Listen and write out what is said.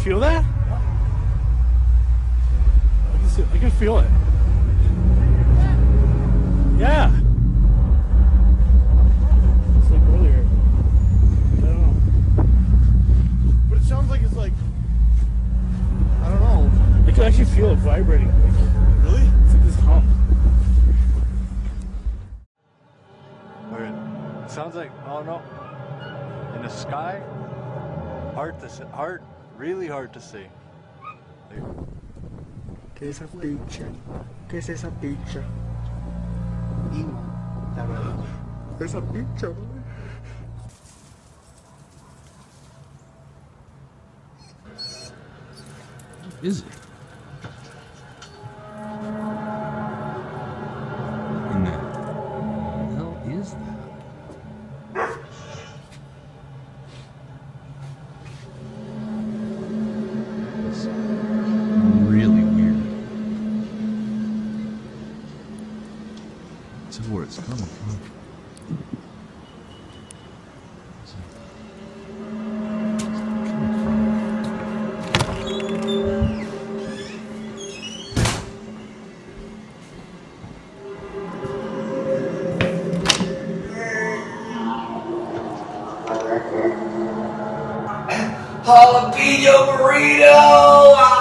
feel that? I can feel it. Yeah. It's like earlier. I don't know. But it sounds like it's like, I don't know. I can actually feel it vibrating. Really? It's like this hum. Okay. It sounds like, oh no. In the sky? Really hard to see. ¿Qué es esa picha? ¿Qué es esa picha? Esa picha. What is it? What in the hell is that? It's really weird. That's where it's coming from. Where's it coming from? Jalapeno burrito!